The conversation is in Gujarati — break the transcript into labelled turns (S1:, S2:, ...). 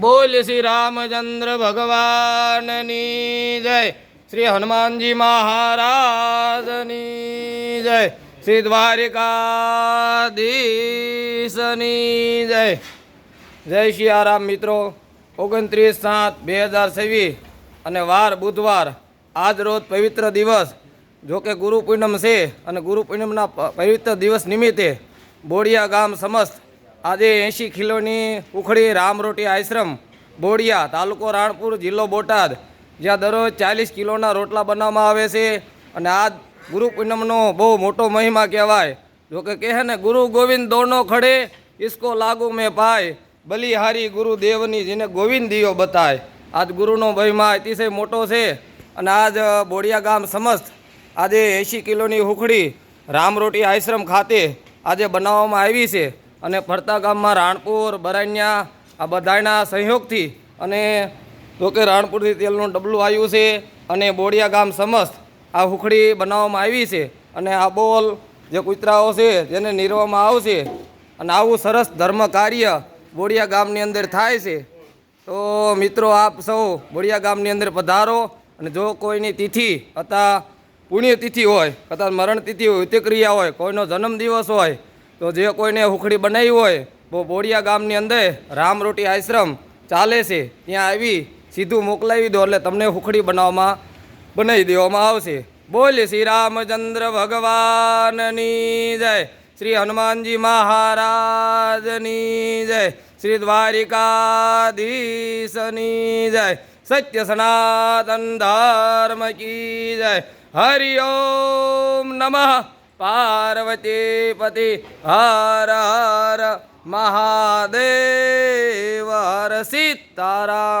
S1: बोल श्री रामचंद्र भगवान नी जय। श्री हनुमानजी महाराज नी जय। श्री द्वारिकाधीश नी जय। जय सियाराम मित्रों। 29/7/2026 અને વાર બુધવાર આજ રોજ પવિત્ર દિવસ જો કે ગુરુ પૂનમ છે અને ગુરુ પૂનમના પવિત્ર દિવસ નિમિત્તે બોડિયા ગામ સમસ્ત આજે 80 કિલોની ઉખડી રામરોટી આશ્રમ બોડિયા તાલુકો રાણપુર જિલ્લો બોટાદ જ્યાં દરરોજ 40 કિલોના રોટલા બનાવવામાં આવે છે અને આ ગુરુ પૂનમનો બહુ મોટો મહિમા કહેવાય। જો કે કહે ને ગુરુ ગોવિંદ દોનો ખડે इसको लागू में पाए बलिहारी गुरुदेवनी जिने गोविंद दियो बताए। आज गुरुनो महिमा अतिशय मोटो है और आज बोडिया गाम समस्त आज 80 किलोनी हुखड़ी रामरोटी आश्रम खाते आज बनाववामां आवी छे अने फरता गाममां राणपुर बराणिया आ बधाना सहयोगथी अने तो के राणपुरथी तेलनुं डबલું આવ્યું છે અને બોડિયા ગામ સમસ્ત આ હુખડી બનાવવામાં આવી છે અને આ બોલ જે કૂતરાઓ છે જેને નીરવામાં આવશે અને આવું સરસ ધર્મ કાર્ય બોડિયા ગામની અંદર થાય છે। તો મિત્રો આપ સૌ બોડિયા ગામની અંદર પધારો અને જો કોઈની તિથિ અથવા પુણ્યતિથિ હોય અથવા મરણતિથિ હોય અંત્યક્રિયા હોય કોઈનો જન્મદિવસ હોય તો જે કોઈને હુખડી બનાવી હોય તો બોડિયા ગામની અંદર રામરોટી આશ્રમ ચાલે છે ત્યાં આવી સીધું મોકલાવી દો એટલે તમને હુખડી બનાવી દેવામાં આવશે। બોલ શ્રી રામચંદ્ર ભગવાનની જય। श्री हनुमानजी महाराज नी जय। श्री द्वारिकाधीश नी जय। सत्य सनातन धर्म की जय। हरि ओम नमः पार्वती पति हर हर महादेव हर सीताराम।